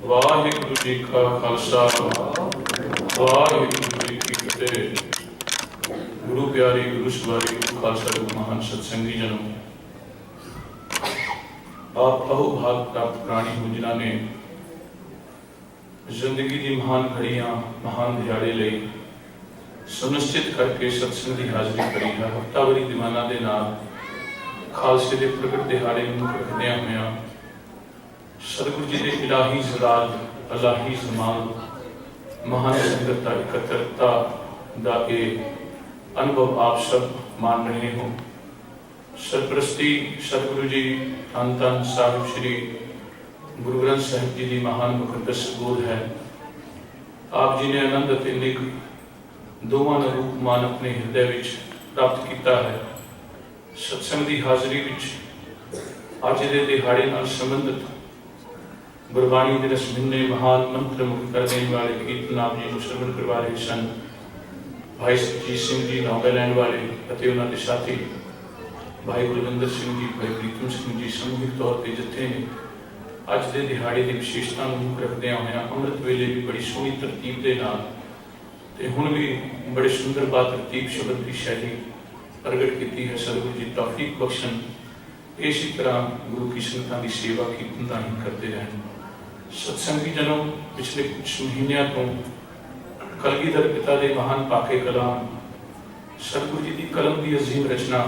वाहिगुरु जी का खालसा वाहिगुरु जी की फतेह। गुरु प्यारी गुरु सवारी गुरु खालसा गुरु महान सत्संगी जनों, आप अहो भाग प्राप्त प्राणी हो जिन्होंने जिंदगी की महान घड़ियां महान दिहाड़े ले सुनिश्चित करके सत्संग की हाजरी करी है। हफ्तावारी दीवाना के नाल खालसे के प्रगट दिहाड़े मुख रखद्या होया सतगुरु जी के इलाही जलाल अलाही जमाल महान संगत एकत्रता का ये अनुभव आप सब मान रहे हो। सरप्रस्ती सतगुरु जी धन धन साहिब श्री गुरु ग्रंथ साहिब जी की महान मुकद्दस बोध है। आप जी ने आनंद ते निग दोवां दा रूप मान अपने हृदय विच प्राप्त किया है। सत्संग की हाजरी विच अज दे दिहाड़े नाल संबंधित गुरबाणी के रस महीने महान मंत्र मुक्त कर देने वाले कीर्तन आप जी को श्रवण करवा रहे सन। भाई सुरजीत सिंह जी नागालैंड वाले ਅਤੇ ਉਹਨਾਂ ਦੇ साथी भाई गुरविंदर सिंह जी भाई प्रीतम सिंह जी सामूहिक तौर पर जत्थे ने अज के दिहाड़े की विशेषता मुख रखद्या होया अमृत वेले भी बड़ी सोहनी तरतीब के नाल ते हुण भी बड़े सुंदर बात तरतीब शब्द की शैली प्रगट की है। सतगुरु जी तौफीक बख्शन इसी तरह गुरु की संगतां की सेवा कीर्तन दान करते रहें। सत्संगी जनों, पिछले कुछ महीनों तो कलगीधर पिता के महान पाके कलाम सतगुरु जी की कलम की अजीम रचना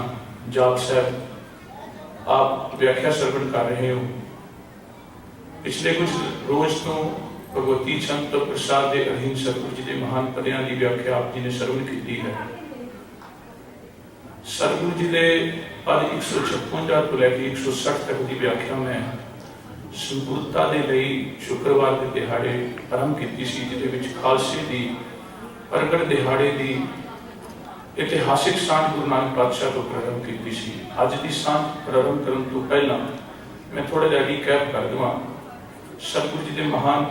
जाप साहब आप व्याख्या श्रवण कर रहे हो। पिछले कुछ रोज तो भगवती चंद तो प्रसाद के अधीन सतगुरु जी के महान पदों की व्याख्या आप जी ने श्रवण की है। सतगुरु जी के पद 156 तो लैके 160 तक की व्याख्या में संपूर्णता के लिए शुक्रवार के दिहाड़े आरंभ की सी, जिहदे विच खालसे की प्रगट दिहाड़े की इतिहासिक सांझ गुरु नानक पातशाह तो प्रारंभ की सी। अज की सांझ प्रारंभ करने तो पहला मैं थोड़ा जिहा रिकैप कर दूँ। सतगुरु जी के महान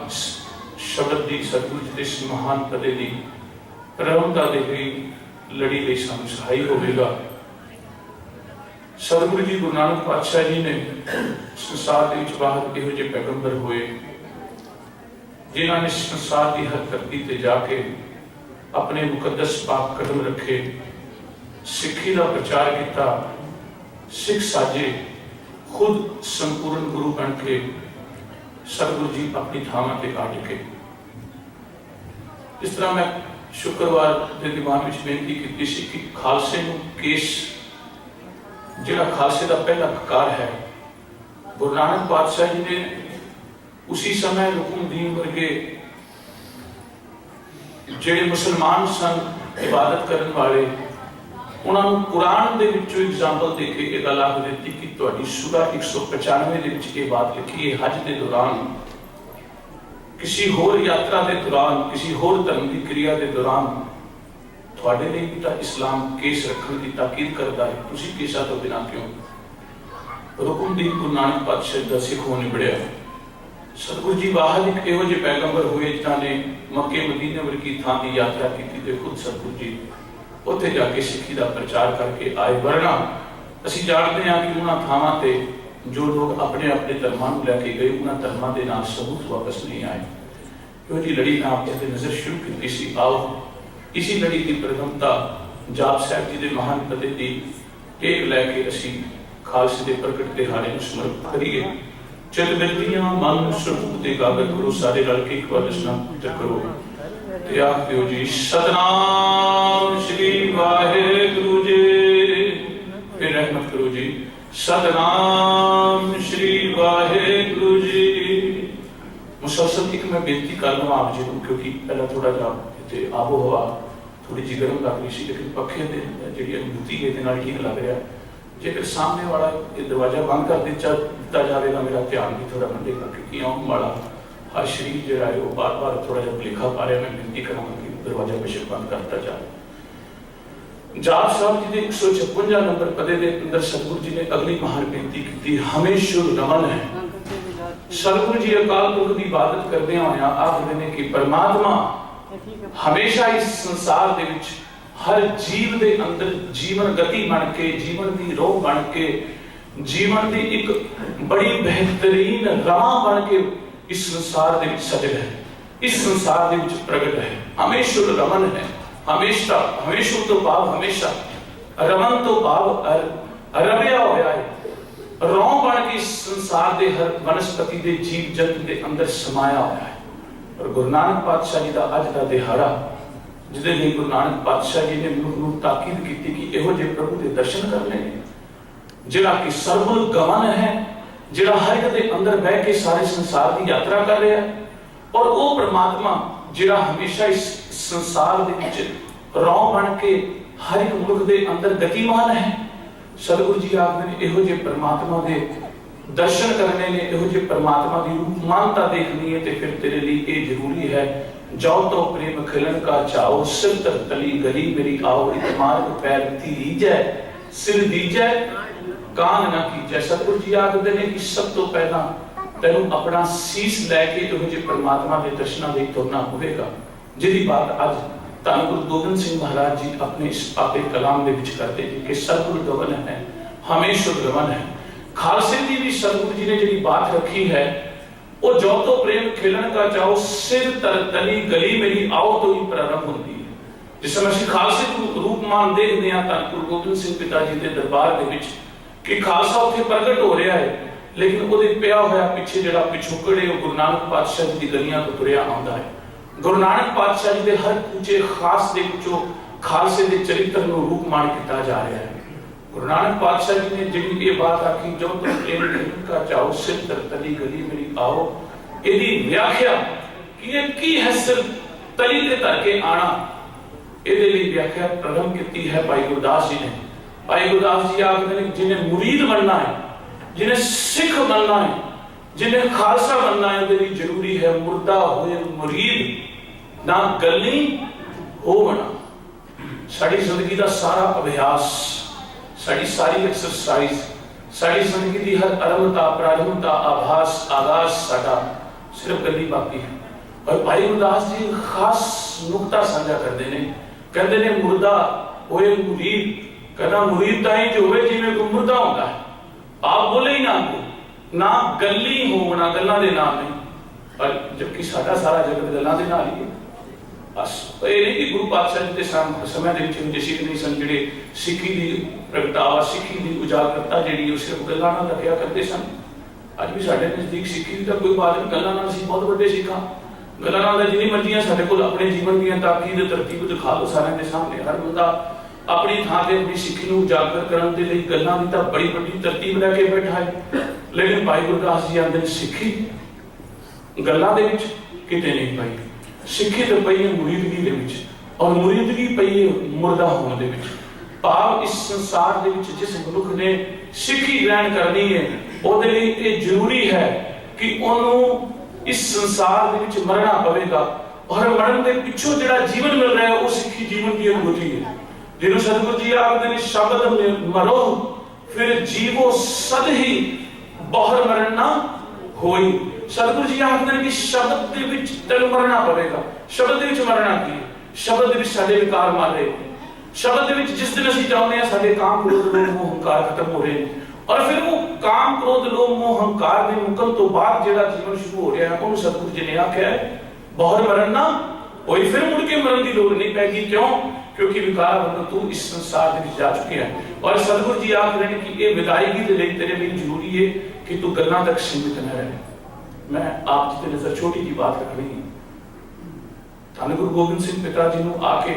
शब्द की सतगुरु जी के इस महान पदे की प्रारंभता के लिए लड़ी ਲਈ ਸਾਨੂੰ सहाई होगा। सतगुरु जी गुरु नानक पातशाह जी ने संसार के बाहर इहो ਜਿਹੇ पैगंबर होए जिन्होंने संसार की हर धरती से जाके अपने मुकद्दस पाक कदम रखे, सिक्खी का प्रचार किया, सिख साजे, खुद संपूर्ण गुरु बन के सतगुरु जी अपनी थावां ते आ टिके। इस तरह मैं शुक्रवार के दीवान में बेनती की सी कि खालसे नूं केस जिहड़ा खालसे का पहला ककार है गुरु नानक पातशाह जी ने उसी समय रुकनुद्दीन वर्गे जिहड़े मुसलमान सन इबादत करने वाले उन्होंने कुरान के एग्जाम्पल दे के यह गल आख दी कि तुहाडी सूरह 195 दे विच ये बात लिखी है, हज के दौरान किसी होर यात्रा के दौरान किसी होर धर्म की क्रिया के दौरान थोड़े लिए भी तो इस्लाम केस रखने की ताकीद करता है। तुसी केसा तो बिना क्यों? रुकनुद्दीन गुरु नानक पातशाह का सिख होने बढ़िया। सतगुरु जी बाहर एक इहो ਜਿਹੇ पैगंबर हुए जिन्होंने मक्के मदीने वर्गी थां की यात्रा की ते खुद सतगुरु जी उत्थे जाके सिक्खी का प्रचार करके आए। वरना असीं जानते हैं कि उन्होंने थावां ते जो लोग अपने अपने धर्मां नूं लैके गए उन्होंने धर्मां दे नाल सबूत वापस नहीं आए। क्यों जी लड़ी मैं आपके नजर शुरू की सी। आओ इसी लड़ी की प्रथमता जाप साहब जी के महान पदे की टेक लैके असी खालसे के प्रगट दिहाड़े समर्पित करिए। चित बिरतियां मन स्वरूप के गागर करो सारे रल के एक बार दसना पुत्र करो ते आख दिओ जी सतनाम श्री वाहिगुरु जी। फिर रहमत करो जी सतनाम श्री वाहिगुरु जी। मुसलसल एक मैं बेनती कर लवां आप जी को, क्योंकि पहला थोड़ा जा आबो हवा थोड़ी जी गर्म लग रही सी, लेकिन पखे जी अनुभूति है ठीक लग रहा। जेकर सामने वाला ये दरवाजा बंद कर दिता जाएगा मेरा ध्यान भी थोड़ा मंडेगा, क्योंकि आने वाला हर शरीर जो है वो बार बार थोड़ा जहा भुलेखा पा रहा। मैं विनती करांगा कि दरवाजा बेशक बंद करता जाए। जाप साहब जी के 156 नंबर पदे के अंदर सतगुरु जी ने अगली महान बेनती की, हमेशा रमन है। सतगुरु जी अकाल पुरख की इबादत करते होया आखदे ने कि परमात्मा हमेशा इस संसार दे विच हर जीव के अंदर जीवन गति बन के जीवन की रोह बन के जीवन की एक बड़ी बेहतरीन राह बन के इस संसार दे विच सजग है, इस संसार दे विच प्रगट है, हमेशा रमन है, हमेशा हमेशा तो भाव हमेशा रमन तो भाव रमिया होया है, रौं बन के इस संसार दे हर वनस्पति दे जीव जंतु दे अंदर समाया होया है। और गुरु नानक पातशाह जी का अज का दिहाड़ा जिहदे लई गुरु नानक पातशाह जी ने मनुख नूं ताकीद की कि इहो जे प्रभु के दर्शन करने जिहड़ा कि सर्वल गमन है, जिहड़ा हर एक दे अंदर बह के सारे संसार की यात्रा कर रहा है, और वो परमात्मा जिहड़ा हमेशा इस संसार दे विच रौं बन के हर एक मनुख दे अंदर गतिमान है। सतगुरु जी आखदे ने इहो जे परमात्मा दे दर्शन करने ने, इहो जे परमात्मा की रूपमानता देखनी है, तो फिर तेरे लिए ये जरूरी है जाओ तो प्रेम खिलन का चाओ, सिर तर तली गली मेरी आओ, इतमार पैर दीजै सिर दीजै कान ना कीजै। सतगुरु जी आखदे ने कि सब तो पहला तेनू अपना सीस लैके इहो जे परमात्मा के दर्शनां लई तुरना होवेगा, जिहदी बात अज धन गुरु गोबिंद सिंह महाराज जी अपने इस पाके कलाम दे विच करते हैं कि सतगुरु गमन है, हमेशा गमन है। खालसे की भी सतगुरु जी ने जिहड़ी बात रखी है, वो जो तो प्रेम खिलन का चाहो, सिर तर तली गली मेरी आओ तो ही प्रारंभ होती है। जिस समय ਅਸੀਂ ਖਾਲਸੇ ਨੂੰ ਰੂਪਮਾਨ ਦੇਖਦੇ ਹਾਂ ਤਾਂ ਗੁਰੂ ਗੋਬਿੰਦ ਸਿੰਘ ਪਿਤਾ ਜੀ ਦੇ ਦਰਬਾਰ ਦੇ ਵਿੱਚ ਕਿ ਖਾਲਸਾ ਉੱਥੇ ਪ੍ਰਗਟ ਹੋ ਰਿਹਾ ਹੈ, ਲੇਕਿਨ ਉਹਦੇ ਪਿਆ ਹੋਇਆ ਪਿੱਛੇ ਜਿਹੜਾ ਪਿਛੋਕੜ ਹੈ ਉਹ ਗੁਰੂ ਨਾਨਕ ਪਾਤਸ਼ਾਹ ਜੀ ਦੀ ਗਲੀਆਂ ਤੋਂ ਤੁਰਿਆ ਆਉਂਦਾ ਹੈ। ਗੁਰੂ ਨਾਨਕ ਪਾਤਸ਼ਾਹ ਜੀ ਦੇ ਹਰ ਕੂਚੇ ਖਾਸ ਦੇ ਵਿੱਚੋਂ ਖਾਲਸੇ ਦੇ ਚਰਿੱਤਰ ਨੂੰ ਰੂਪਮਾਨ ਕੀਤਾ ਜਾ ਰਿਹਾ ਹੈ। गुरु नानक पातशाह जी ने जिहड़ी ये बात आखी जो तुम प्रेम का चाहो, सिर तर तली गली मेरी आओ, इहदी व्याख्या कि ये की है सिर तली ते धर के आना, इहदे लई व्याख्या प्रारंभ की है भाई गुरदास जी ने। भाई गुरदास जी आखदे ने जिन्हें मुरीद बनना है, जिन्हें सिख बनना है, जिन्हें खालसा बनना है, उहदे लई जरूरी है मुर्दा होए मुरीद ना गली होवना। साडी जिंदगी दा सारा अभ्यास, साड़ी सारी एक्सरसाइज, साड़ी जिंदगी की हर आरंभता प्रारंभता आभास आगाज साडा सिर्फ गली बाकी है। और भाई गुरदास जी खास नुकता साझा करते हैं, कहते हैं मुर्दा होए मुरीद, कहना मुरीद ताई जो होए जिवें कोई मुर्दा होता है, आप बोले ही ना को ना गली होना, गल्लां दे नाल नहीं, पर जबकि साडा सारा जगत गल्लां दे नाल ही है। बस ये नहीं कि गुरु पातशाह जी के समय के सिख नहीं सन जिहड़े सिक्खी की प्रगटावा, सिक्खी की उजागरता जी सिर्फ गल्लां नाल रखिया करते सन। अज भी साडे नजदीक सिक्खी की कोई बात नहीं, गल्लां नाल असीं बहुत वड्डे सिख हां, गल्लां नाल जिन्नी मर्जी साडे कोल अपने जीवन दी ताकीद तरतीब दिखा लो सारिਆਂ ਦੇ सामने। हर बंदा अपनी थां ते अपनी सिक्खी नूं उजागर करन दे लई गल्लां दी तां बड़ी वड्डी तरतीब लैके बैठा है, लेकिन भाई गुरदास जी आंदे सिक्खी गल्लां दे विच किते नहीं पाई, सिक्खी तो पई है मुरीदगी दे विच, और मुरीदगी पई है मुर्दा होने दे विच। भाव इस संसार दे विच जिस मनुख ने सिक्खी ग्रहण करनी है, ਉਹਦੇ ਲਈ ਇਹ ਜ਼ਰੂਰੀ ਹੈ ਕਿ ਉਹਨੂੰ इस संसार दे विच मरना पवेगा, और मरण दे पिछों जिहड़ा जीवन मिल रहा है वो सिक्खी जीवन की अनुभूति है। जिन्हों सतगुरु जी आखदे ने शब्द में मरो फिर जीवो सद ही बाहर मरण ना होई। सतगुरु जी आखदे ने कि शब्द दे विच तैनूं मरना पवेगा। शब्द दे विच मरना की है? शब्द दे विच साडे विकार मर रहे हैं। शब्द दे विच जिस दिन असीं चाहुंदे हां साडे काम क्रोध लोभ मोह हंकार खत्म हो रहे हैं, और फिर वो काम क्रोध लोभ मोह हंकार के मुकम तो बाद जिहड़ा जीवन शुरू हो रहा है उन्होंने सतगुरु जी ने आख्या है बाहर मरण ना होई, फिर मुड़ के मरण की लोड़ नहीं पैगी। क्यों? क्योंकि विकार बंद तू इस संसार में जा चुके हैं। और सतगुरु जी आख रहे हैं कि ये विदायगी के लिए तेरे लिए जरूरी है कि तू गल्लां तक सीमित न रहे। मैं आप जी नजर छोटी जी बात रख रही हूं। धन गुरु गोबिंद सिंह पिता जी ने आके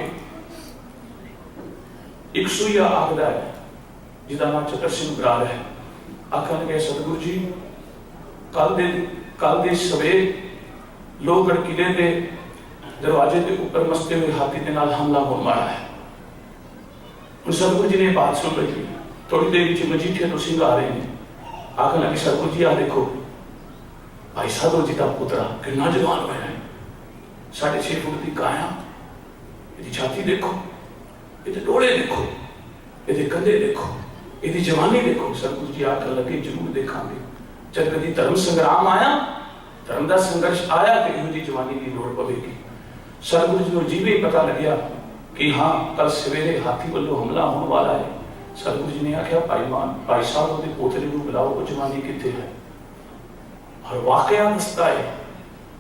एक सूया आखदा है जिसका नाम चतर सिंह बराड़ है। आखन लगे सतगुरु जी कल दे सवेर लोहगढ़ किले के दरवाजे के ऊपर मसते हुए हाथी के नाल हमला होने वाला है। उन सतगुरु जी ने बात सुन रही, थोड़ी देर पीछे मजीठिया तो सिंह आ रहे हैं। आखन लगे सतगुरु जी आ देखो भाई साधु जी का पुत्रा कितना जवान होया है, 6.5 फुट की काया, इसकी छाती देखो, ये डोले देखो, ये कंधे देखो, ये जवानी देखो। सतगुरु जी आकर लगे जरूर देखांगे जब कभी धर्म संग्राम आया, धर्म का संघर्ष आया तो इहो जवानी की लोड़ पवेगी। सतगुरु जी को जिवें ही पता लग्या कि हाँ कल सवेरे हाथी वालों हमला होने वाला है, सतगुरु जी ने आख्या भाई साहब वो पोतरे को बुलाओ, वो जवानी कितने है। और वाकया दसता है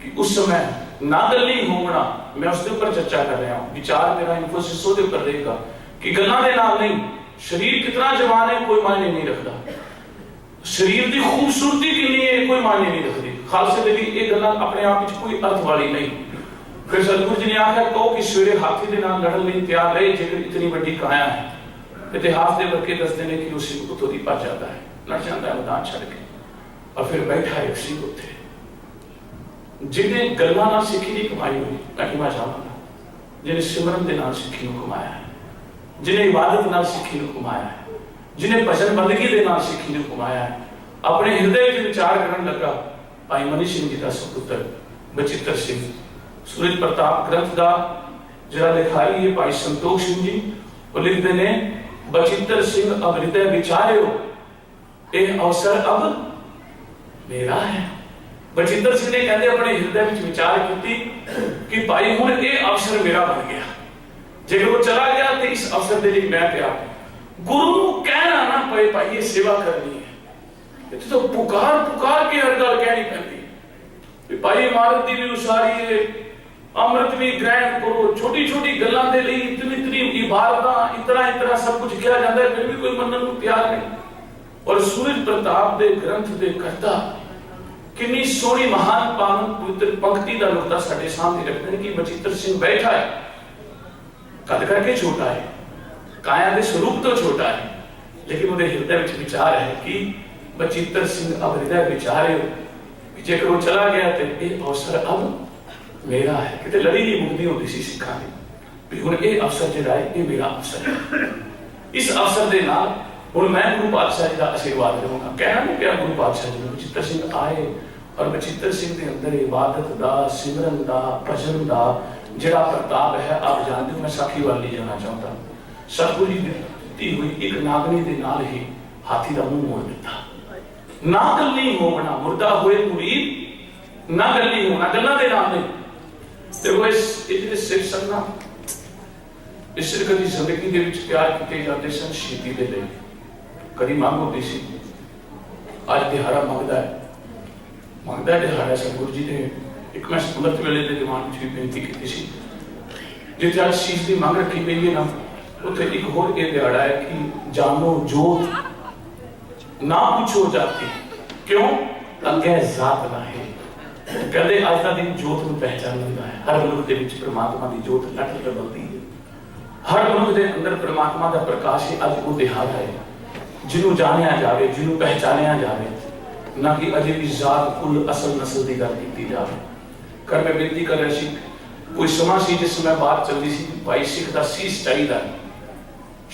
कि उस समय ना गल्ली होना, मैं उसके ऊपर चर्चा कर रहा हूं, विचार मेरा इन्फोसिस ਉਹਦੇ ਉੱਪਰ रहेगा कि गल्लां दे नाल नहीं, शरीर कितना जवान है कोई मायने नहीं रखता, शरीर की खूबसूरती कितनी है कोई मायने नहीं रखती, खालसे दे लिए ये गल्लां अपने आप में कोई अर्थ वाली नहीं। फिर सतगुरु जी ने आखिया कहो कि सवेरे हाथी के नाल लड़न लई तैयार रहे, जेकर इतनी बड़ी काया है। इतिहास के वर्के दसते हैं कि उसी उतों दी भज जाता है, लड़ जाता है मैदान छड़ के, और फिर बैठा एक सिंह उत्थे जिन्हें गल्लां नाल सिੱਖੀ नहीं कमाई हुई। मैं कहना चाहांगा जिन्हें सिमरन दे नाल सिੱਖੀ नूं कमाया है, जिन्हें इबादत नाल सिੱਖੀ नूं कमाया है, जिन्हें भजन बंदगी दे नाल सिੱਖੀ नूं कमाया है, अपने हृदय च विचार करन लगा भाई मनी सिंह जी का सुपुत्र बचित्र सिंह। सूरज प्रताप ग्रंथ का जरा लिखाई है भाई संतोष सिंह जी, वो लिखते ने बचित्र सिंह अब हृदय विचारियो, यह अवसर अब मेरा है। बचित्र सिंह ने कहते अपने हृदय में विचार की कि भाई हुण ये अवसर मेरा बन गया, जेकर वो चला गया तो इस अवसर के लिए मैं तैयार। गुरु को कहना ना पे भाई ये सेवा करनी है, तो पुकार पुकार के हर गल कहनी पैंदी भाई इमारत की भी उसारी है, अमृत भी ग्रहण करो, छोटी छोटी गल्लां दे लई इतनी इतनी इबारतां इतना इतना सब कुछ किया जाता है, फिर भी कोई मनन को तैयार नहीं। और सूरज प्रताप दे ग्रंथ दे करता कितनी सोहनी महान पावन पवित्र पंक्ति का नुकता साडे सामने रखते हैं कि बचित्र सिंह बैठा है, कद करके छोटा है, काया के स्वरूप तो छोटा है, लेकिन उन्हें हृदय में विचार है कि बचित्र सिंह अब हृदय विचारे जेकर वो चला गया तो ये अवसर अब मेरा है। कितने लड़ी नहीं मुक्ति होती सी सिखा की हुण ये अवसर जिहड़ा है ये मेरा अवसर है। इस अवसर के नाल हुण मैं गुरु पातशाह जी का आशीर्वाद लवांगा। कहना नहीं पिया गुरु पातशाह जी बचित्र सिंह आए और बचित्र सिंह के अंदर इबादत का सिमरन का भजन का जिहड़ा प्रताप है आप जानते हो। मैं साखी वाल नहीं जाना चाहता। सतगुरु जी दी हुई एक नागनी के नाल ही हाथी का मुंह मोड़ दिता। ना गल नहीं होना मुर्दा होए मुरीद, ना गल नहीं होना गल्लां दे नाल नहीं। देखो इस इतने सिर सन्ना इस सिर कभी जिंदगी के विच प्यार किए जाते सन शहीदी दे लिए कभी मांग होती सी। अज दिहाड़ा मंगदा दिहाड़ा सतगुरु जी ने एक मैं अमृत वेले के दिमाग में भी बेनती की सी जिथे अज शीश की मांग रखी गई है ना उत्थे एक होर ये दिहाड़ा है कि जानो जोत ना पूछो जाती क्यों अगे जात ना है। कहते अज का दिन जोत में पहचान लेता है। हर मनुष्य के विच परमात्मा की जोत लट लट बलदी है। हर मनुष्य के अंदर परमात्मा का प्रकाश है। अज वो दिहाड़ा है जिन्हों जानिया जाए जिन्हों पहचानिया जाए ना कि अजे भी जात कुल असल नस्ल की गल की जाए। कर मैं बेनती कर रहा सी कोई समा सी जिस समय बात चलती सी भाई सिख का शीश चाहिए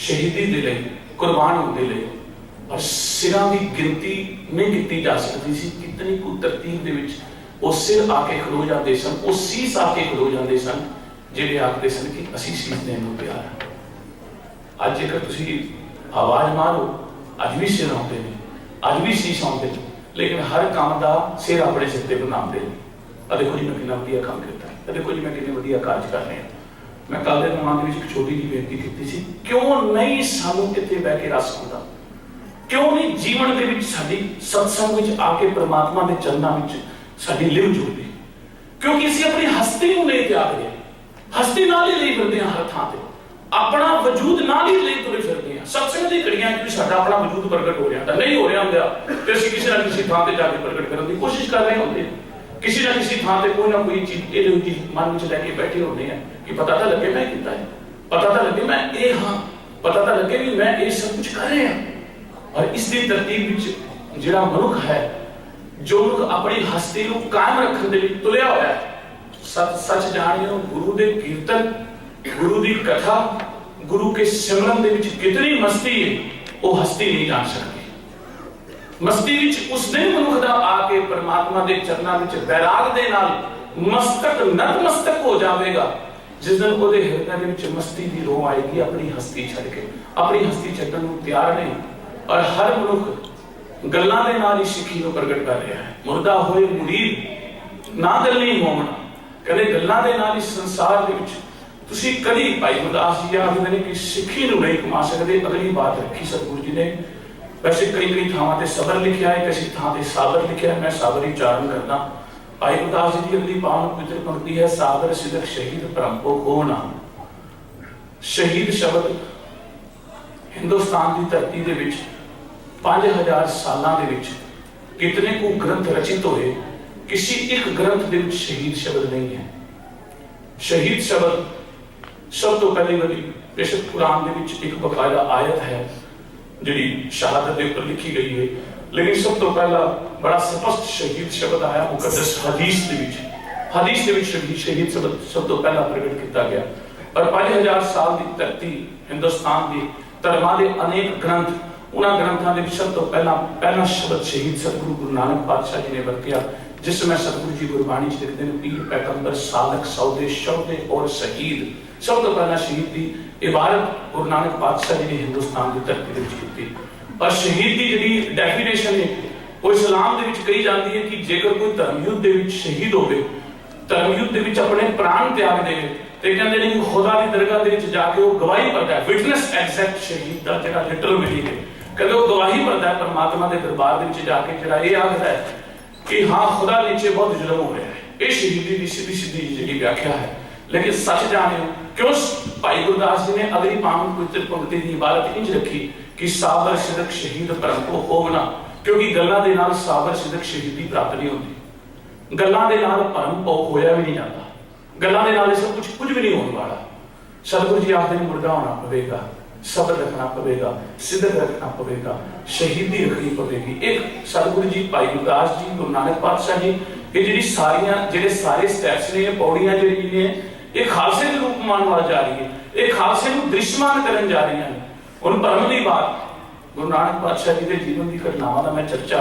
शहीदी दे लई कुर्बान होने लई और सिरां की गिनती नहीं की जा सकती सी। कितनी कुछ तरतीब दे विच वो सिर आके खलो जाते सन, वो शीश आके खलो जाते सन जिहड़े आखदे सन कि असीं शीश देण नूं तैयार हां। अज जेकर तुसीं आवाज मारो अज भी सिर आउंदे ने, अज भी शीश आउंदे ने, लेकिन हर काम का सिर अपने सिर ते बनाते हैं। देखो जी मैं कितना वधिया काम करता, देखो जी मैं कितने वधिया कार्य कर रहा। मैं कल के दिमाग में एक छोटी जी बेनती की सी क्यों नहीं सानू इत्थे बह के रस आउंदा, क्यों नहीं जीवन के विच साडी सत्संग विच आके परमात्मा के चरणों में साडी लिव जुड़दी। क्योंकि असीं अपनी हस्ती नूं नहीं त्यागदे, हस्ती नाल ही लई फिरदे हां हर थां ते, अपना वजूद नाल ही लई तुरे फिरदे हां। सत्संग दी घड़ियां कि साडा अपना वजूद प्रगट हो रहा नहीं हो रहा हुंदा ते असीं किसी ना किसी थां ते जाके प्रगट करन दी कोशिश कर रहे होंदे। किसी ना किसी थां ते कोई ना कोई चीज इहदे विच मन विच लैके बैठे होंदे हैं कि पता तो लगे मैं कीता है, पता तो लगे मैं ये हां, पता तो लगे भी मैं ये सब कुछ कर रहे हां। और इसकी तरतीब विच जिहड़ा मनुख है जो मनुख अपनी हस्ती को कायम रखने के लिए तुलिया होया है। सच सच जानियो गुरु दे कीर्तन गुरु दी कथा गुरु के सिमरन दे विच कितनी मस्ती है वो हस्ती नहीं जान सकती। मस्ती विच उस दिन मनुख दा आके परमात्मा दे चरणों विच बैराग दे नाल मस्तक नतमस्तक हो जाएगा जिस दिन ओदे हृदय दे विच मस्ती दी रोह आएगी अपनी हस्ती छड़ के। अपनी हस्ती छड्डण नूं तैयार नहीं और हर मनुख गल्लां दे नाल ही सिੱਖੀ ਨੂੰ प्रगट कर रहा है। मुर्दा होए मुरीद ना गल नहीं होना कहते गल्लां दे नाल ही संसार दे विच तुसीं कदी भाई गुरदास जी आखदे ने कि सिੱਖੀ ਨੂੰ नहीं कमा सकते। अगली बात रखी सतगुरु जी ने। वैसे कई थावां ते सबर लिखिया है, किसी थां ते साबर लिखिया है, मैं साबर ही उच्चारण करदा भाई गुरदास जी की अगली पावन पवित्र पंक्ति है, सागर सिदक शहीद परमपो होना। शहीद शब्द हिंदुस्तान की धरती दे विच 5000 सालों के विच कितने को ग्रंथ रचित होए, किसी एक ग्रंथ के विच शहीद शब्द नहीं है। शहीद शब्द सब तो पहली बारी बेशक कुरान के विच एक बकायदा आयत है जिहड़ी शहादत के ऊपर लिखी गई है, लेकिन सब तो पहला बड़ा स्पष्ट शहीद शब्द आया मुकद्दस हदीस के विच। हदीस के विच शहीद शब्द सब तो पहला प्रगट किया गया। और 5000 साल की धरती हिंदुस्तान की धर्मां के अनेक ग्रंथ, उन्होंने ग्रंथों के सब तो पहला शब्द शहीद सतगुरु गुरु नानक पातशाह जी ने वरतिया, जिसमें सतगुरु जी गुरबाणी लिखते हैं, पीर पैगंबर सालक सौदे शौदे और शहीद। सब तो पहला शहीद की इबारत गुरु नानक पातशाह जी ने हिंदुस्तान की धरती की। और शहीद की जी डेफिनेशन है वो इस्लाम के कही जाती है कि जेकर कोई धर्म युद्ध के शहीद हो, धर्म युद्ध के अपने प्राण त्याग दे ते कहते नहीं खुदा की दरगाह के जाके वो गवाही भरता है। विटनेस एग्जैक्ट शहीद का जो लिटरल मीनिंग है, कहते वो गवाही भरता है परमात्मा के दरबार में जाके जरा ये आखता है कि हाँ खुदा नीचे बहुत जुल्म हो रहा है। ये शहीदी की सीधी सीधी जी व्याख्या है। लेकिन सच जाने क्यों भाई गुरदास जी ने अगली पावन पवित्र पंक्ति की इबारत इंज रखी कि साबर सिदक शहीद परमपो होवना, क्योंकि गल्लां दे नाल साबर सिदक शहीदी प्राप्त नहीं होती। गल्लां दे नाल परमपो होया भी नहीं जाता, गल्लां दे नाल सब कुछ भी नहीं होने वाला। सतगुरु जी आखदे मुर्दा होना पवेगा, सब्र रखना पवेगा, सिदक रखना पवेगा, शहीदी रखनी पवेगी। एक सतगुरु जी भाई गुरदास जी गुरु नानक पातशाह जी ये जी सारियां जेडे सारे स्टैप्स ने पौड़ियां जी ने ये खालसे के रूप मान वाल जा रही है, ये खालसे को दृश्यमान करन जा रही है। उन परम की बात गुरु नानक पातशाह जी के जीवन की घटनावां का मैं चर्चा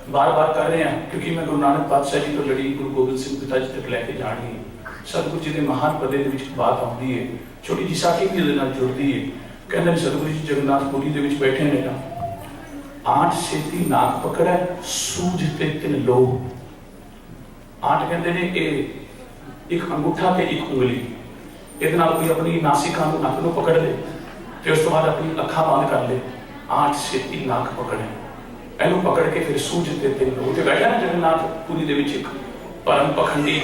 बार बार कर रहा हूं, क्योंकि मैं गुरु नानक पातशाह जी तो लड़ी गुरु गोबिंद सिंह पिता जी तक लैके जानी है। सतगुरु जी के महान पदे के बात आती है, छोटी जी साखी भी जुड़ती है। कहते हैं सतगुरु जी जगन्नाथपुरी के बैठे ने ना, आठ सेती नाक पकड़ा सूझते तिन लो। आठ कहते हैं कि एक अंगूठा ते एक उंगली, ये कोई अपनी नासिका नक को पकड़ ले तो उस तो बाद अपनी अखा बंद कर ले। आठ सेती नाक पकड़े, एनू पकड़ के फिर सूझते तिन लो। तो बैठा ना जगन्नाथपुरी दे विच एक परम पखंडी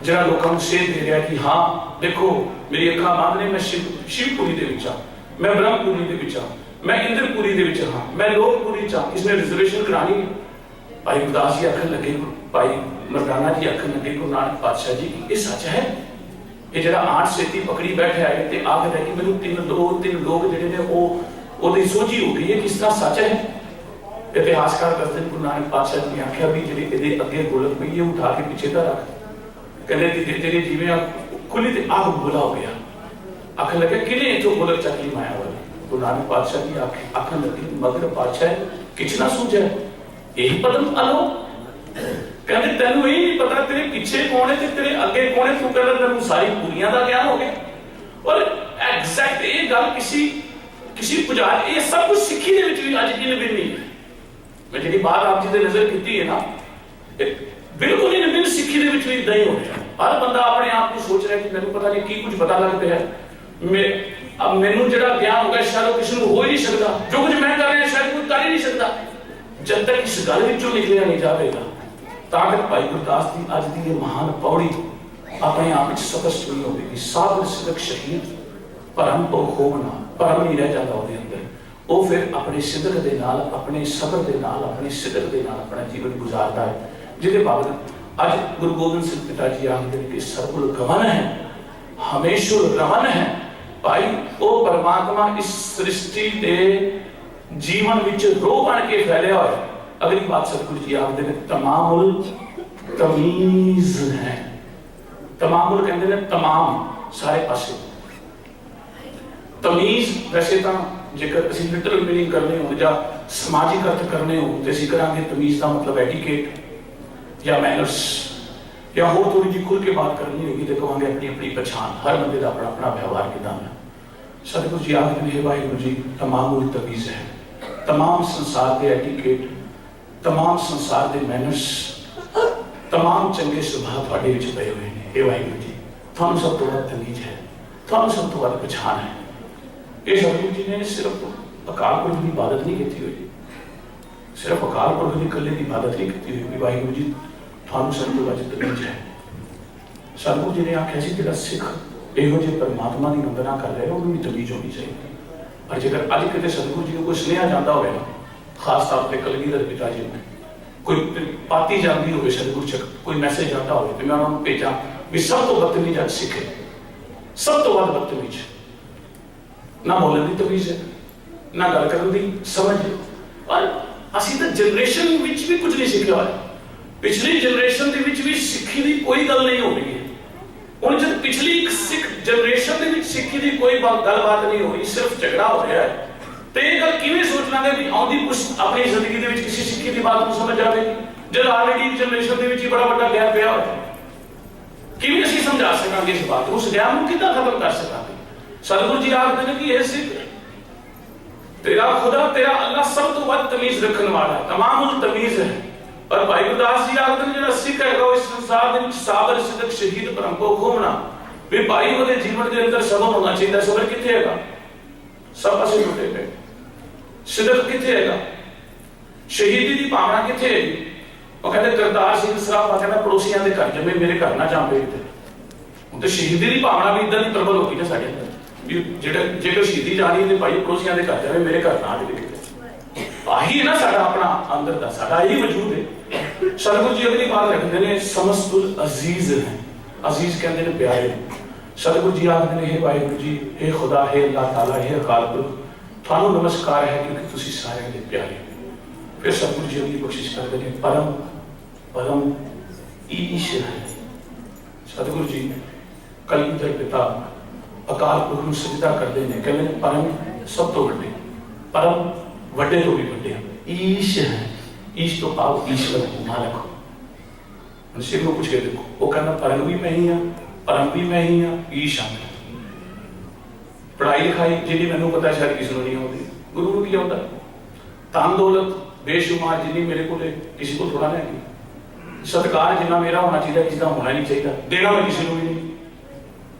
जरा लोगों को सेध दे रहा कि हाँ देखो मेरी अखा बंद ने, मैं शिवपुरी दे विच, मैं ब्रह्मपुरी दे विच, मैं इंद्रपुरी दे विच, हाँ मैं लोकपुरी च, इसने रिजर्वेशन करानी है। भाई गुरदास जी आखन लगे, भाई मर्दाना जी आखन लगे गुरु नानक पातशाह जी ये सच है, ये जरा आठ सेती पकड़ी बैठा है ते आखदा है कि मैनू तीन लोग जिहड़े ने ओदी सोझी हो गई है, किस तरह सच है। इतिहासकार दसदे गुरु नानक पातशाह जी ने आख्या भी जिहड़ी इहदे अगे गोलक पई है उठा के पीछे दा रख, कहते कि तेरे जिवें खुली ते आग बोला हो गया। आखन लगे किने इथों गोलक चक ली माया वाली। गुरु नानक पातशाह जी आखन लगे मगर पातशाह किछ ना सूझे यही पदम आलो, कहते तेनू यही नहीं पता तेरे पीछे कौन है ते तेरे अगे कौन है, तू कहदा तेनू सारी पूरियां दा ज्ञान हो गया। और एग्जैक्ट ये गल किसी पुजारी ये सब कुछ सिक्खी दे विच भी अज इन बिन नहीं है। मैं जिहड़ी बात आप जी दे नजर कीती है ना, बिल्कुल इन बिन सिक्खी दे विच भी इदां ही हो रहा। हर बंदा अपने आप को सोच रहा है कि मैनू पता नहीं की कुछ पता लग पिया, अब मैनू जिहड़ा ज्ञान हो गया शायद किसी को हो ही नहीं सकता, जो कुछ मैं कर रहा शायद कोई कर ही नहीं सकता जब तक इस गल विचों निकलिया नहीं जाएगा। तां तक भाई गुरदास की अज की महान पौड़ी अपने आप स्पष्ट नहीं होगी। साबर सिदक शहीद परम तो होना, परम नहीं रह जाता उसके अंदर, वो फिर अपने सिदक के नाल, अपने सबर के नाल, अपने सिदक के नाल अपना जीवन गुजारता है। जिहदे बावजूद अज गुरु गोबिंद सिंह पिता जी आखदे ने कि सर्वुल गमन है, हमेशुर रमन है। भाई वो परमात्मा इस सृष्टि के जीवन विच रोह बन के फैलिया हुआ है। अगली बात सतगुरु जी आखदे ने तमामुल तमीज है। तमामुल कहते हैं तमाम सारे पासे, तमीज वैसे तो जेकर असीं लिटरल मीनिंग करने हो या समाजिक अर्थ करने हो तो असीं करांगे तमीज का मतलब एटिकेट या मैनर्स, या होर थोड़ी जी खुल के बात करनी होगी तो कहांगे अपनी अपनी पहचान, हर बंदे का अपना अपना व्यवहार किदां है। सतगुरु जी आखदे ने वाहिगुरू जी तमामुल तमीज है, तमाम संसार के एटिकेट, तमाम संसार के मैनर्स, तमाम चंगे सुभाव तुहाडे विच पए हुए हैं। हे वाहिगुरू जी तुहानूं सब तो वध तमीज है, तुहानूं सब तो वध पहचान है। ये सतगुरु जी ने सिर्फ अकाल पुरख की इबादत नहीं की हुई, सिर्फ अकाल पुरख की कले की इबादत नहीं की हुई। वाहिगुरू जी ਤੁਹਾਨੂੰ ਸਭ ਤੋਂ ਵੱਧ ਤਮੀਜ਼ ਹੈ। ਸਤਿਗੁਰੂ ਜੀ ਨੇ ਆਖਿਆ ਸੀ ਜਿਹੜਾ ਸਿੱਖ ਇਹੋ ਜਿਹੇ ਪਰਮਾਤਮਾ ਦੀ ਵੰਦਨਾ ਕਰ ਰਿਹਾ ਉਹਨੂੰ ਵੀ ਤਮੀਜ਼ ਹੋਣੀ ਚਾਹੀਦੀ। ਪਰ ਜੇਕਰ ਅੱਜ ਕਿਤੇ ਸਤਿਗੁਰੂ ਜੀ ਨੂੰ ਕੋਈ ਸੁਨੇਹਾ ਜਾਂਦਾ ਹੋਵੇ ਨਾ, ਖਾਸ ਤੌਰ ਤੇ ਕਲਗੀਧਰ ਪਿਤਾ ਜੀ ਨੂੰ ਕੋਈ ਪਾਤੀ ਜਾਂਦੀ ਹੋਵੇ ਸਤਿਗੁਰੂ ਚੱਕ ਕੋਈ ਮੈਸੇਜ ਆਉਂਦਾ ਹੋਵੇ ਤੇ ਮੈਂ ਉਹਨਾਂ ਨੂੰ ਭੇਜਾਂ ਵੀ ਸਭ ਤੋਂ ਬਦਤਮੀਜ਼ ਅੱਜ ਸਿੱਖ ਹੈ, ਸਭ ਤੋਂ ਵੱਧ ਬਦਤਮੀਜ਼, ਨਾ ਬੋਲਣ ਦੀ ਤਮੀਜ਼ ਹੈ, ਨਾ ਗੱਲ ਕਰਨ ਦੀ ਸਮਝ ਹੈ। ਪਰ ਅਸੀਂ ਤਾਂ ਜਨਰੇਸ਼ਨ ਵਿੱਚ ਵੀ ਕੁਝ ਨਹੀਂ ਸਿੱਖਿਆ ਹੋਇਆ। ਪਿਛਲੀ ਜਨਰੇਸ਼ਨ ਦੇ ਵਿੱਚ ਵੀ ਸਿੱਖੀ ਦੀ ਕੋਈ ਗੱਲ ਨਹੀਂ ਹੋ ਰਹੀ ਹੈ। ਹੁਣ ਜਦ ਪਿਛਲੀ ਇੱਕ ਸਿੱਖ ਜਨਰੇਸ਼ਨ ਦੇ ਵਿੱਚ ਸਿੱਖੀ ਦੀ ਕੋਈ ਗੱਲਬਾਤ ਨਹੀਂ ਹੋ ਰਹੀ, ਸਿਰਫ ਝਗੜਾ ਹੋ ਰਿਹਾ ਹੈ, ਤੇ ਇਹ ਗੱਲ ਕਿਵੇਂ ਸੋਚ ਲਾਂਗੇ ਵੀ ਆਉਂਦੀ ਕੁਛ ਆਪਣੀ ਜ਼ਿੰਦਗੀ ਦੇ ਵਿੱਚ ਕਿਸੇ ਸਿੱਖੀ ਦੀ ਬਾਤ ਨੂੰ ਸਮਝ ਜਾਵੇਗੀ ਜਦ ਆਲਰੇਡੀ ਜਨਰੇਸ਼ਨ ਦੇ ਵਿੱਚ ਹੀ ਬੜਾ ਵੱਡਾ ਗੈਪ ਪਿਆ ਹੋਇਆ। ਕਿਵੇਂ ਅਸੀਂ ਸਮਝਾ ਸਕਾਂਗੇ ਇਸ ਬਾਤ ਨੂੰ, ਉਸ ਗਿਆਨ ਨੂੰ ਕਿੱਦਾਂ ਖਤਮ ਕਰ ਸਕਾਂਗੇ? ਸਤਿਗੁਰੂ ਜੀ ਆਖਦੇ ਨੇ ਕਿ ਇਹ ਸਿੱਖ तेरा खुदा तेरा अल्लाह सब तो ਵੱਧ ਤਮੀਜ਼ ਰੱਖਣ ਵਾਲਾ ਹੈ, तमाम ਤਮੀਜ਼ ਹੈ। ਪਰ ਭਾਈ ਗੁਰਦਾਸ ਜੀ ਆਖਦੇ ਨੇ ਜਿਹੜਾ ਸਿੱਖ ਹੈਗਾ ਉਹ ਇਸ ਸੰਸਾਰ ਦੇ ਵਿੱਚ ਸਾਬਰ ਸਿਦਕ ਸ਼ਹੀਦ ਭਰਮ ਕੋ ਖੋਮਣਾ ਵੀ ਭਾਈ ਉਹਦੇ ਜੀਵਨ ਦੇ ਅੰਦਰ ਸਬਰ ਹੋਣਾ ਚਾਹੀਦਾ। ਸਬਰ ਕਿੱਥੇ ਹੈਗਾ? ਸਭ ਪਾਸੇ ਟੁੱਟੇ ਪਏ। ਸਿਦਕ ਕਿੱਥੇ ਹੈਗਾ? ਸ਼ਹੀਦੀ ਦੀ ਭਾਵਨਾ ਕਿੱਥੇ ਹੈ? ਉਹ ਕਹਿੰਦੇ ਕਰਤਾਰ ਸਿੰਘ ਸਰਾਭਾ ਕਹਿੰਦਾ ਪੜੋਸੀਆਂ ਦੇ ਘਰ ਜੰਮੇ ਮੇਰੇ ਘਰ ਨਾ ਜਾਵੇ। ਹੁਣ ਤੇ ਸ਼ਹੀਦੀ ਦੀ ਭਾਵਨਾ ਵੀ ਇਦਾਂ ਦੀ ਪ੍ਰਬਲ ਹੋ ਗਈ ਨਾ ਸਾਡੇ ਅੰਦਰ ਵੀ ਜਿਹੜਾ ਜੇਕਰ ਸ਼ਹੀਦੀ ਜਾਣੀ ਤੇ ਭਾਈ ਪੜੋਸੀਆਂ ਦੇ ਘਰ ਜਾਵੇ ਮੇਰੇ ਘਰ ਨਾ ਆਵੇ। ਆਹੀ ਹੈ ਨਾ ਸਾਡਾ ਆਪਣਾ ਅੰਦਰ ਦਾ ਸਾਡਾ ਇਹੀ ਵਜੂਦ ਹੈ। ਸਤਿਗੁਰੂ ਜੀ ਅਗਲੀ ਬਾਤ ਰੱਖਦੇ ਨੇ ਸਮਸਤੁਲ ਅਜ਼ੀਜ਼ ਹੈ। ਅਜ਼ੀਜ਼ ਕਹਿੰਦੇ ਨੇ ਪਿਆਰੇ। ਸਤਿਗੁਰੂ ਜੀ ਆਖਦੇ ਨੇ हे ਵਾਹਿਗੁਰੂ ਜੀ, हे ਖੁਦਾ, हे ਅੱਲਾਹ ਤਾਲਾ, हे ਅਕਾਲ ਪੁਰਖ, ਤੁਹਾਨੂੰ ਨਮਸਕਾਰ ਹੈ ਕਿਉਂਕਿ ਤੁਸੀਂ ਸਾਰਿਆਂ ਦੇ ਪਿਆਰੇ। ਫਿਰ ਸਤਿਗੁਰੂ ਜੀ ਅਗਲੀ ਬਖਸ਼ਿਸ਼ ਕਰਦੇ ਨੇ ਪਰਮ ਪਰਮ ਈਸ਼ ਹੈ। ਸਤਿਗੁਰੂ ਜੀ ਕਲਗੀਧਰ ਪਿਤਾ ਅਕਾਲ ਪੁਰਖ ਨੂੰ ਸਜਦਾ ਕਰਦੇ ਨੇ, ਕਹਿੰਦੇ ਨੇ ਪਰਮ ਸਭ ਤੋਂ ਵੱਡੇ, ਪਰਮ ਵੱਡੇ ਤੋਂ ਵੀ ਵੱਡੇ, ਈਸ਼ ਹੈ। ਈਸ਼ ਤੋਂ ਭਾਵ ਈਸ਼ਵਰ ਮਾਲਕ। ਹੁਣ ਸਿੱਖ ਨੂੰ ਪੁੱਛ ਕੇ ਦੇਖੋ, ਉਹ ਕਹਿੰਦਾ ਪਰਮ ਵੀ ਮੈਂ ਹੀ ਹਾਂ, ਪਰਮ ਵੀ ਮੈਂ ਹੀ ਹਾਂ, ਈਸ਼ ਹਾਂ। ਪੜ੍ਹਾਈ ਲਿਖਾਈ ਜਿਹਦੀ ਮੈਨੂੰ ਪਤਾ ਸ਼ਾਇਦ ਕਿਸੇ ਨੂੰ ਨਹੀਂ ਆਉਂਦੀ, ਗੁਰੂ ਨੂੰ ਕੀ ਆਉਂਦਾ? ਧਨ ਦੌਲਤ ਬੇਸ਼ੁਮਾਰ ਜਿੰਨੀ ਮੇਰੇ ਕੋਲ ਕਿਸੇ ਕੋਲ ਥੋੜਾ ਨਹੀਂ ਹੈਗੀ। ਸਤਿਕਾਰ ਜਿੰਨਾ ਮੇਰਾ ਹੋਣਾ ਚਾਹੀਦਾ ਕਿਸੇ ਦਾ ਹੋਣਾ ਨਹੀਂ ਚਾਹੀਦਾ, ਦੇਣਾ ਮੈਂ ਕਿਸੇ ਨੂੰ ਵੀ ਨਹੀਂ।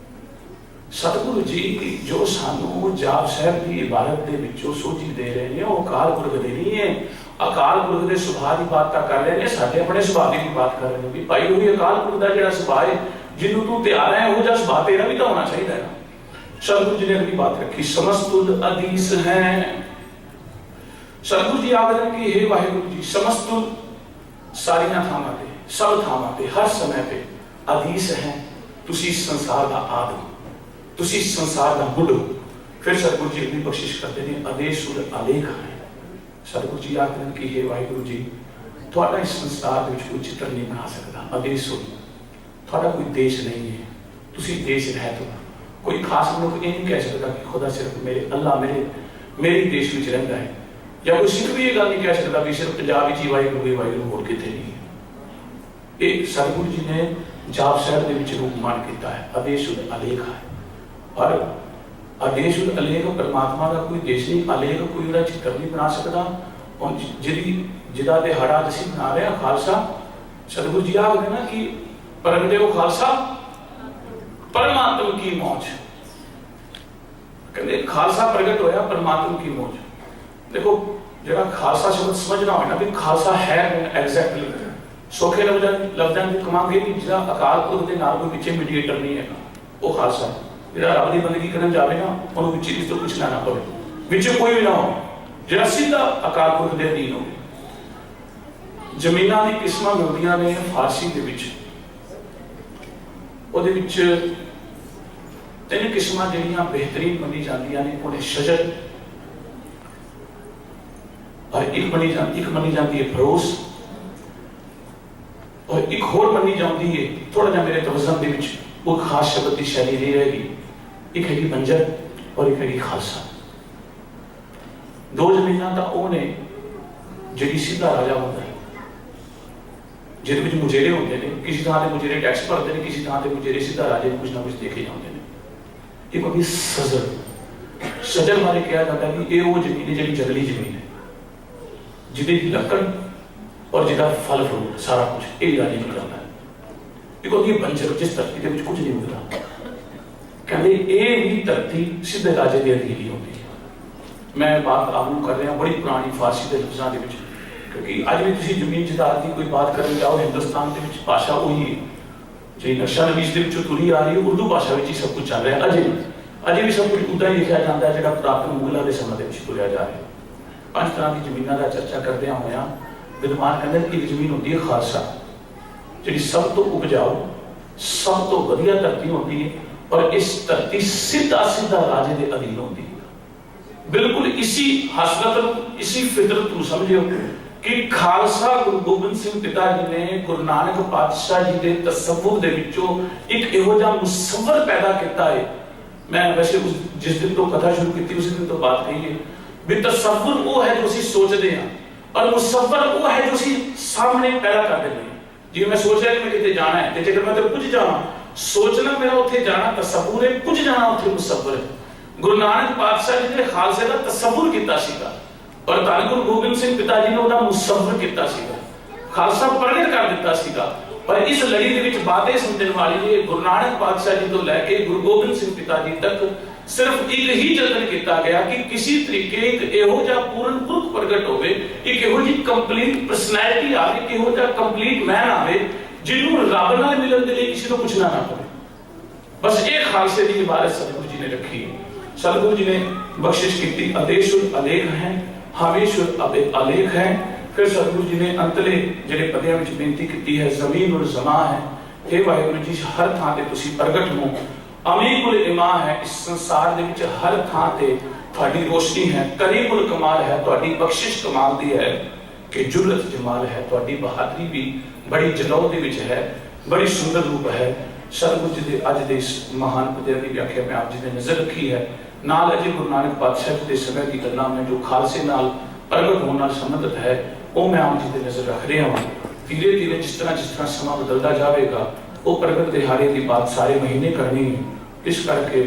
ਸਤਿਗੁਰੂ ਜੀ ਜੋ ਸਾਨੂੰ ਜਾਪ ਸਾਹਿਬ ਦੀ ਇਬਾਰਤ ਦੇ ਵਿੱਚੋਂ ਸੋਝੀ ਦੇ ਰਹੇ ਨੇ ਉਹ ਅਕਾਲ ਪੁਰਖ ਦੇ ਨਹੀਂ ਹੈ। ਅਕਾਲ ਪੁਰਖ ਦੇ ਸੁਭਾਅ ਦੀ ਬਾਤ ਤਾਂ ਕਰ ਰਹੇ ਨੇ, ਸਾਡੇ ਆਪਣੇ ਸੁਭਾਅ ਦੀ ਬਾਤ ਕਰ ਰਹੇ ਨੇ ਵੀ ਭਾਈ ਉਹੀ ਅਕਾਲ ਪੁਰਖ ਦਾ ਜਿਹੜਾ ਸੁਭਾਅ ਹੈ ਜਿਹਨੂੰ ਤੂੰ ਤਿਆਰ ਹੈ ਉਹ ਜਿਹਾ ਸੁਭਾਅ ਤੇਰਾ ਵੀ ਤਾਂ ਹੋਣਾ ਚਾਹੀਦਾ ਹੈ। ਸਤਿਗੁਰੂ ਜੀ ਨੇ ਅਗਲੀ ਬਾਤ ਰੱਖੀ ਸਮਸਤੁਲ ਅਦੀਸ ਹੈ। ਸਤਿਗੁਰੂ ਜੀ ਆਖਦੇ ਨੇ ਕਿ हे ਵਾਹਿਗੁਰੂ ਜੀ ਸਮਸਤੁਲ ਸਾਰੀਆਂ ਥਾਵਾਂ ਤੇ, ਸਭ ਥਾਵਾਂ ਤੇ, ਹਰ ਸਮੇਂ ਤੇ ਅਦੀਸ ਹੈ। ਤੁਸੀਂ ਸੰਸਾਰ ਦਾ ਆਦਮ, ਤੁਸੀਂ ਸੰਸਾਰ ਦਾ ਮੁੱਢ ਹੋ। ਫਿਰ ਸਤਿਗੁਰੂ ਜੀ ਅਗਲੀ ਬਖਸ਼ਿਸ਼ ਕਰਦੇ ਨੇ ਆਦੇਸ਼ੁਰ ਅਲੇਖ ਹੈ। ਸਤਿਗੁਰੂ ਜੀ ਆਖਦੇ ਨੇ ਕਿ हे ਵਾਹਿਗੁਰੂ ਜੀ ਤੁਹਾਡਾ ਇਸ ਸੰਸਾਰ ਦੇ ਵਿੱਚ ਕੋਈ ਚਿੱਤਰ ਨਹੀਂ ਬਣਾ ਸਕਦਾ। ਆਦੇਸ਼ੁਰ ਤੁਹਾਡਾ ਕੋਈ ਦੇਸ਼ ਨਹੀਂ ਹੈ, ਤੁਸੀਂ ਦੇਸ਼ ਰਹਿਤ ਹੋ। ਕੋਈ ਖਾਸ ਮਨੁੱਖ ਇਹ ਨਹੀਂ ਕਹਿ ਸਕਦਾ ਕਿ ਖੁਦਾ ਸਿਰਫ ਮੇਰੇ ਅੱਲਾ ਮੇਰੇ ਦੇਸ਼ ਵਿੱਚ ਰਹਿੰਦਾ ਹੈ, ਜਾਂ ਕੋਈ ਸਿੱਖ ਵੀ ਇਹ ਗੱਲ ਨਹੀਂ ਕਹਿ ਸਕਦਾ ਵੀ ਸਿਰਫ ਪੰਜਾਬ ਵਿੱਚ ਹੀ ਵਾਹਿਗੁਰੂ ਹੋਰ ਕਿਤੇ ਨਹੀਂ ਹੈ। ਇਹ ਸਤਿਗੁਰੂ ਜੀ ਨੇ ਜਾਪ ਸਾਹਿਬ ਦੇ ਵਿੱਚ ਰੂਪਮਾਨ ਕੀਤਾ ਹੈ, ਆਦੇਸ਼ੁਰ ਅਲੇਖ ਹੈ। ਔਰ ਆਦੇਸ਼ੁਰ ਅਲੇਖ ਪਰਮਾਤਮਾ ਦਾ ਕੋਈ ਦੇਸ਼ ਨਹੀਂ, ਅਲੇਖ ਕੋਈ ਉਹਦਾ ਚਿੱਤਰ ਨਹੀਂ ਬਣਾ ਸਕਦਾ। ਜਿਹਦਾ ਦਿਹਾੜਾ ਅੱਜ ਅਸੀਂ ਬਣਾ ਰਹੇ ਹਾਂ ਖਾਲਸਾ, ਸਤਿਗੁਰੂ ਜੀ ਆਖਦੇ ਨਾ ਕਿ ਪ੍ਰਗਟੇ ਉਹ ਖਾਲਸਾ ਪਰਮਾਤਮ ਕੀ ਮੌਜ। ਕਹਿੰਦੇ ਖਾਲਸਾ ਪ੍ਰਗਟ ਹੋਇਆ ਪਰਮਾਤਮ ਕੀ ਮੌਜ। ਦੇਖੋ ਜਿਹੜਾ ਖਾਲਸਾ ਸ਼ਬਦ ਸਮਝਣਾ ਹੋਵੇ ਨਾ ਵੀ ਖਾਲਸਾ ਹੈ ਐਗਜ਼ੈਕਟਲੀ ਸੌਖੇ ਲਫ਼ਜ਼ਾਂ ਦੀ ਕਮਾਂਗੇ ਕਿ ਜਿਹੜਾ ਅਕਾਲ ਪੁਰਖ ਦੇ ਨਾਲ ਕੋਈ ਪਿੱਛੇ ਮੀਡੀਏਟਰ ਨਹੀਂ ਹੈਗਾ ਉਹ ਖਾਲਸਾ ਹੈ। ਜਿਹੜਾ ਰੱਬ ਦੀ ਬੰਦਗੀ ਕਰਨ ਜਾਵੇ ਨਾ ਉਹਨੂੰ ਵਿੱਚ ਇਸ ਤੋਂ ਕੁਛ ਲੈਣਾ ਪਵੇ, ਵਿੱਚ ਕੋਈ ਵੀ ਨਾ ਹੋਵੇ, ਜਿਹੜਾ ਸਿੱਧਾ ਅਕਾਲ ਪੁਰਖ ਦੇ ਅਧੀਨ ਹੋਵੇ। ਜ਼ਮੀਨਾਂ ਦੀ ਕਿਸਮਾਂ ਮਿਲਦੀਆਂ ਨੇ ਫਾਰਸੀ ਦੇ ਵਿੱਚ, ਉਹਦੇ ਵਿੱਚ 3 ਕਿਸਮਾਂ ਜਿਹੜੀਆਂ ਬਿਹਤਰੀਨ ਮੰਨੀ ਜਾਂਦੀਆਂ ਨੇ, ਉਹਨੇ ਸ਼ਜਰ ਔਰ ਇੱਕ ਮੰਨੀ ਜਾਂਦੀ ਹੈ ਫਰੋਸ, ਔਰ ਇੱਕ ਹੋਰ ਮੰਨੀ ਜਾਂਦੀ ਹੈ ਥੋੜਾ ਜਿਹਾ ਮੇਰੇ ਤਵਜ਼ਨ ਦੇ ਵਿੱਚ ਉਹ ਖਾਸ ਸ਼ਬਦ ਦੀ ਸ਼ੈਲੀ ਨਹੀਂ ਰਹੇਗੀ, ਇੱਕ ਹੈਗੀ ਬੰਜਰ ਔਰ ਇੱਕ ਹੈਗੀ ਖਾਲਸਾ। 2 ਜ਼ਮੀਨਾਂ ਤਾਂ ਉਹ ਨੇ ਜਿਹੜੀ ਸਿੱਧਾ ਰਾਜਾ ਹੁੰਦਾ ਹੈ, ਜਿਹਦੇ ਵਿੱਚ ਮੁਜੇਰੇ ਹੁੰਦੇ ਨੇ, ਕਿਸੇ ਥਾਂ ਤੇ ਮੁਜੇਰੇ ਟੈਕਸ ਭਰਦੇ ਨੇ, ਕਿਸੇ ਥਾਂ ਤੇ ਮੁਜੇਰੇ ਸਿੱਧਾ ਰਾਜੇ ਨੂੰ ਕੁਝ ਨਾ ਕੁਝ ਦੇਖੇ ਜਾਂਦੇ ਨੇ। ਇੱਕ ਹੁੰਦੀ ਸਜਰ। ਸਜਰ ਬਾਰੇ ਕਿਹਾ ਜਾਂਦਾ ਕਿ ਇਹ ਉਹ ਜ਼ਮੀਨ ਹੈ ਜਿਹੜੀ ਜੰਗਲੀ ਜ਼ਮੀਨ ਹੈ, ਜਿਹਦੇ ਦੀ ਲੱਕੜ ਔਰ ਜਿਹਦਾ ਫਲ ਫਰੂਟ ਸਾਰਾ ਕੁਝ ਇਹ ਰਾਜੇ ਨੂੰ ਕਰਦਾ ਹੈ। ਇੱਕ ਹੁੰਦੀ ਬੰਜਰ ਜਿਸ ਧਰਤੀ ਦੇ ਵਿੱਚ ਕੁਝ ਨਹੀਂ ਹੁੰਦਾ। ਕਹਿੰਦੇ ਇਹ ਵੀ ਧਰਤੀ ਸਿੱਧੇ ਰਾਜੇ ਦੇ ਅਧੀਨ ਹੀ ਹੁੰਦੀ ਹੈ। ਮੈਂ ਬਾਤ ਆਪ ਨੂੰ ਕਰ ਰਿਹਾ ਬੜੀ ਪੁਰਾਣੀ ਫਾਰਸੀ ਦੇ ਲਫ਼ਜ਼ਾਂ ਦੇ ਵਿੱਚ क्योंकि अज भी तुसीं जमीन जायदाद की कोई बात करन जाओ हिंदुस्तान के विच भाषा वही है जी नक्शा नवीस के विचों तुरी आ रही है, उर्दू भाषा में ही सब कुछ चल रहा है। अजे भी सब कुछ उदा ही लिखा जाता है जो पुरातन मुगलों के समय में तुरया जा रहा है। 5 तरह की जमीनों का चर्चा करदे होया विद्वान कहते कि एक जमीन होती है खालसा जी सब तो उपजाऊ सब तो वधिया धरती होती है और इस धरती सीधा सीधा राजे के अधीन होती है। बिल्कुल इसी हसरत इसी फितरत को समझियो कि खालसा गुरु गोबिंद सिंह पिता जी ने गुरु नानक पातशाह जी के तसव्वुफ दे विचों एक इहो जिहा मुसव्वर पैदा किया है। मैं वैसे जिस दिन तो कथा शुरू की उस दिन तो बात कही है भी तसव्वुर वो है जो असीं सोचते हैं और मुसव्वर वो है जो असीं सामने पैदा कर देते हैं। जी मैं सोच रहा कि मैं कितने जाना है तो जब मैं तो कुछ जाना सोचना मेरा उत्थे जाना तसव्वुर है, कुछ जाना उत्थे मुसव्वर है। गुरु नानक पातशाह जी ने खालसे का तसव्वुर किया सीगा और धन गुरु गोबिंद सिंह पिता जी ने उहदा मुसव्वर किया सीगा, खालसा प्रगट कर दिता सीगा। पर इस लड़ी दे विच बातें सुनने वाली है गुरु नानक पातशाह जी तो लैके गुरु गोबिंद सिंह पिता जी तक सिर्फ एक ही जतन किया गया कि किसी तरीके एक इहो जिहा पूर्ण पुरख प्रगट होवे, एक इहो जी कंप्लीट पर्सनैलिटी आवे, एक इहो जिहा कंप्लीट मैन आवे जिन्हों रब नाल मिलन दे लई किसी को पूछना ना पवे। बस ये खालसे की इबारत सतगुरु जी ने रखी है। सतगुरु जी ने बख्शिश की आदेशुल अलेख है, हमेशुल अलेख है। फिर सतगुरु जी ने अंतले जिहड़े पदियां विच बेनती की है जमीन और जमा है, हे वाहिगुरू जी हर थां ते तुसीं प्रगट हो, अमीकुल इमा है इस संसार दे विच हर थां ते तुहाडी रोशनी है, करीमुल कमाल है तुहाडी बख्शिश कमाल दी है कि जुर्रत जमाल है तुहाडी बहादुरी भी बड़ी जलौ दे विच है, बड़ी सुंदर रूप है। सतगुरु जी दे अज दे इस महान पदियां दी व्याख्या मैं आप जी ने नजर रखी है। नाल अजे गुरु नानक पातशाह जी दे समय दी गल्लां में जो खालसे नाल प्रगट होने नाल संबंधित है वो मैं आप जी दे नजर रख रहा हूं। धीरे धीरे जिस तरह समा बदलता जाएगा वो प्रगट दिहाड़े की बात सारे महीने करनी है। इस करके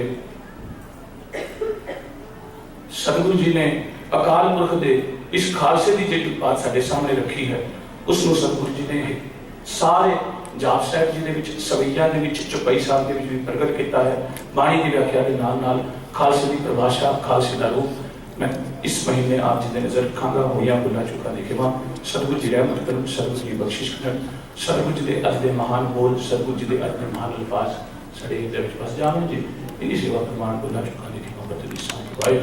सतगुरु जी ने अकाल पुरख दे इस खालसे की जी बात साडे सामने रखी है उसनों सतगुरु जी ने सारे जाप साहब जी दे विच सवैया दे विच चौपाई साहब दे विच भी प्रगट किया है। बाणी की व्याख्या के नाल नाल खालसे की परिभाषा खालसे का रूप मैं इस महीने आप जी दे नजर रखांगा। होया भुला चुका देखेवा सतगुरु जी रहमत करन, सतगुरु जी बख्शिश करन, सतगुरु जी दे अज दे महान बोल, सतगुरु जी दे अज दे महान अल्फाज साडे हृदय विच बस जावन जी। इन्हीं सेवा प्रमाण भुला चुका देखेवा बदली सांत वाहिगुरू।